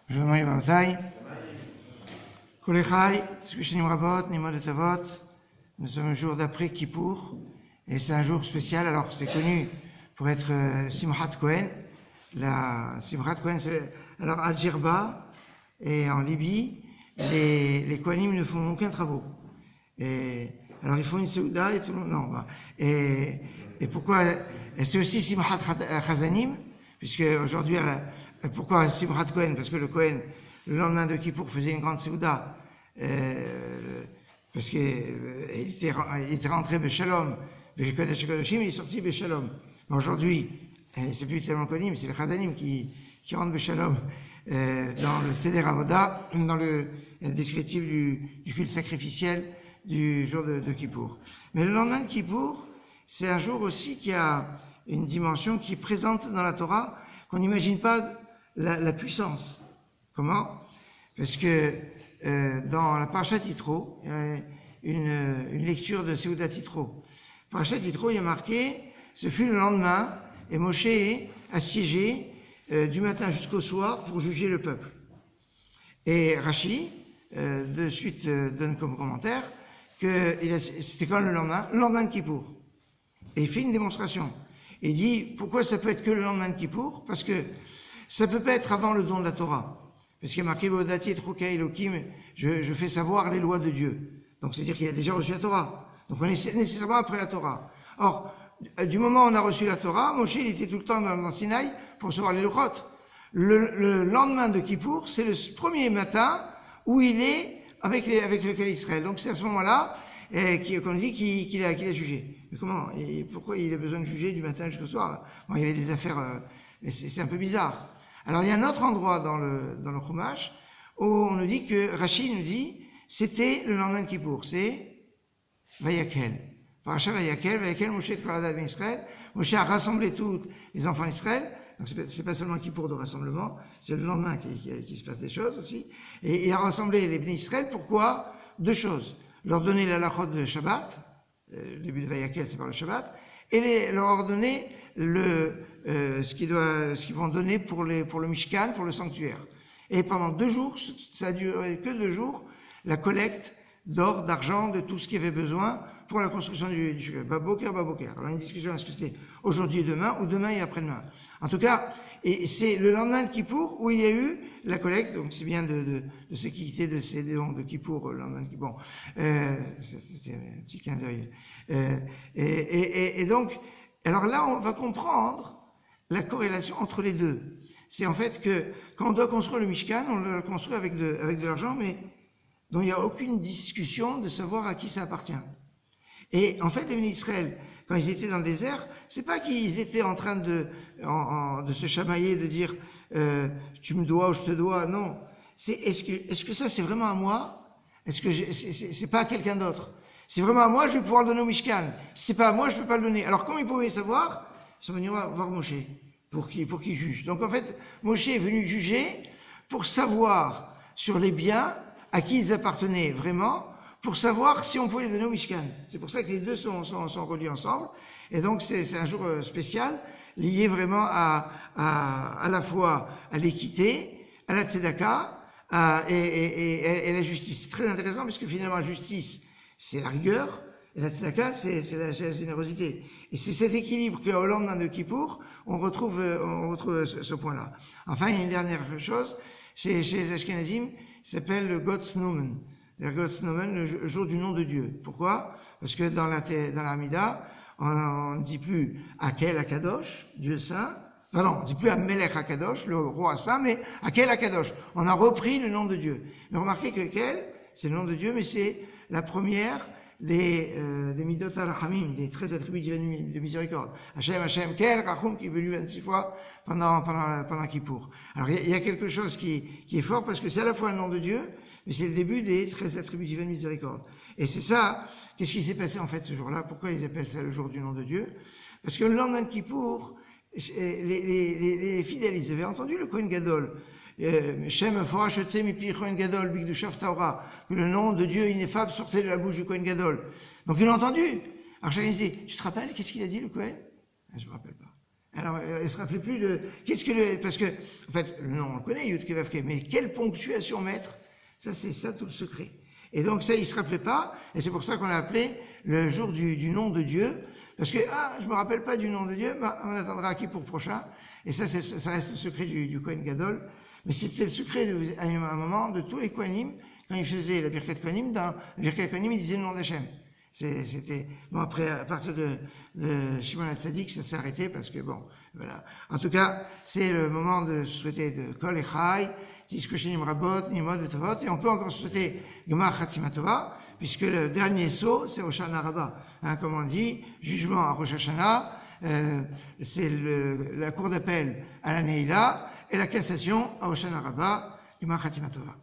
Journée Baotai. Kolechai, Skushanim Rabot, Nimod et Tavot. Nous sommes un jour d'après Kippour. Et c'est un jour spécial. Alors, c'est connu pour être Simchat Kohen. La Simchat Kohen, c'est. Alors, à Djerba et en Libye, les Kohanim ne font aucun travaux. Et alors, ils font une Seouda et tout le monde. Non, bah. Et pourquoi. Et c'est aussi Simchat Chazanim, puisque aujourd'hui, pourquoi Simchat Kohen? Parce que le Kohen, le lendemain de Kippour, faisait une grande Seouda, parce qu'il était rentré Beshalom, il est sorti Beshalom. Aujourd'hui, c'est plus tellement Kohanim, c'est le Chazanim qui rentre Beshalom dans le Seder Avoda, dans le descriptif du culte sacrificiel du jour de Kippour. Mais le lendemain de Kippour, c'est un jour aussi qui a une dimension qui est présente dans la Torah, qu'on n'imagine pas la puissance. Comment? Parce que dans la Parashat Yitro, il y a une lecture de Seudat Yitro. Parashat Yitro, il y a marqué, ce fut le lendemain, et Moshe a siégé du matin jusqu'au soir pour juger le peuple. Et Rashi, de suite, donne comme commentaire que c'était quand le lendemain de Kippour. Et il fait une démonstration. Il dit, pourquoi ça peut être que le lendemain de Kippour? Parce que ça peut pas être avant le don de la Torah. Parce qu'il y a marqué, Vodati et Troka Elohim, je fais savoir les lois de Dieu. Donc c'est-à-dire qu'il a déjà reçu la Torah. Donc on est nécessairement après la Torah. Or, du moment où on a reçu la Torah, Moshe, il était tout le temps dans Sinaï pour recevoir les Lochot. Le lendemain de Kippour, c'est le premier matin où il est avec le Kal Israël. Donc c'est à ce moment-là, qu'on dit qu'il a jugé. Mais comment? Et pourquoi il a besoin de juger du matin jusqu'au soir? Bon, il y avait des affaires, mais c'est un peu bizarre. Alors il y a un autre endroit dans le Chumash où on nous dit que Rashi nous dit c'était le lendemain de Kippour, c'est Vayakel. Parashat Vayakel, Moshe et Kol Ben Israël. Moshe a rassemblé tous les enfants d'Israël. Donc c'est pas seulement Kippour de rassemblement, c'est le lendemain qu'il se passe des choses aussi. Et il a rassemblé les Bnei Israël. Pourquoi? Deux choses. Leur donner la halachot de Shabbat, le début de Vayakel c'est par le Shabbat, et leur ordonner ce qu'ils vont donner pour le Mishkan, pour le sanctuaire. Et pendant 2 jours, ça a duré que 2 jours, la collecte d'or, d'argent, de tout ce qu'il y avait besoin pour la construction du Shabbat. Baboker. Alors une discussion, est-ce que c'était aujourd'hui et demain, ou demain et après-demain? En tout cas, et c'est le lendemain de Kippour où il y a eu la collecte, donc c'est bien de s'équiter de ces dons de Kippour, le lendemain de Kippour. Bon, c'était un petit clin d'œil. Et donc, alors là, on va comprendre la corrélation entre les deux. C'est en fait que quand on doit construire le Mishkan, on le construit avec de l'argent, mais dont il n'y a aucune discussion de savoir à qui ça appartient. Et en fait, les Bnei Israël, quand ils étaient dans le désert, c'est pas qu'ils étaient en train de se chamailler, de dire tu me dois ou je te dois. Non, c'est est-ce que ça c'est vraiment à moi? Est-ce que c'est pas à quelqu'un d'autre? C'est vraiment à moi, je vais pouvoir le donner au Mishkan. Si c'est pas à moi, je peux pas le donner. Alors comment ils pouvaient savoir? Ils sont venus voir Moshe pour qu'il juge. Donc en fait, Moshe est venu juger pour savoir sur les biens à qui ils appartenaient vraiment, pour savoir si on pouvait les donner au Mishkan. C'est pour ça que les deux sont reliés ensemble. Et donc c'est un jour spécial, lié vraiment à la fois à l'équité, à la tzedaka, et la justice. C'est très intéressant parce que finalement la justice, c'est la rigueur, et la tzedaka, c'est la générosité. Et c'est cet équilibre qu'au lendemain de Kippour, on retrouve ce point-là. Enfin, il y a une dernière chose, chez les Ashkenazim, ça s'appelle le Gotsnomen. Le Gotsnomen, le jour du nom de Dieu. Pourquoi? Parce que dans la Hamida, on ne dit plus Akel Akadosh, Dieu saint. Non, on ne dit plus Amelech Akadosh, le roi saint, mais Akel Akadosh. On a repris le nom de Dieu. Mais remarquez que Kel, c'est le nom de Dieu, mais c'est la première des Midot al-Rachamim, des 13 attributs divins de miséricorde. Hashem, Kel, Rachum, qui est venu 26 fois pendant Kippour. Alors, il y a quelque chose qui est fort, parce que c'est à la fois un nom de Dieu, mais c'est le début des 13 attributs divins de miséricorde. Et c'est ça, qu'est-ce qui s'est passé en fait ce jour-là? Pourquoi ils appellent ça le jour du nom de Dieu? Parce que le lendemain de Kippour, les fidèles, ils avaient entendu le Kohen Gadol, Shem Forashotse Mipi Kohen Gadol, Bigdushav Taora, que le nom de Dieu ineffable sortait de la bouche du Kohen Gadol. Donc ils l'ont entendu. Alors chacun disait, tu te rappelles, qu'est-ce qu'il a dit le Kohen? Je me rappelle pas. Alors, il ne se rappelait plus parce que, en fait, le nom, on le connaît, Yud Kei Vav Kei, mais quelle ponctuation mettre? Ça, c'est ça tout le secret. Et donc, ça, il ne se rappelait pas, et c'est pour ça qu'on l'a appelé le jour du nom de Dieu, parce que, je me rappelle pas du nom de Dieu, on attendra qui pour le prochain, et ça reste le secret du Kohen Gadol, mais c'était le secret, à un moment, de tous les Kohanim, quand ils faisaient la Birkat Kohanim, dans la Birkat Kohanim, ils disaient le nom d'Hachem. C'était bon, après, à partir de Shimon HaTzadik, ça s'est arrêté parce que bon, voilà. En tout cas, c'est le moment de souhaiter de Kol Echai, Tiskoshinim Rabot, Nimod Vetovot, et on peut encore souhaiter Gemar Chatzima Tova, puisque le dernier saut, c'est Hoshana Rabbah. Comme on dit, jugement à Rosh Hashanah, c'est la cour d'appel à la Neila, et la cassation à Hoshana Rabbah, Gemar Chatzima Tova.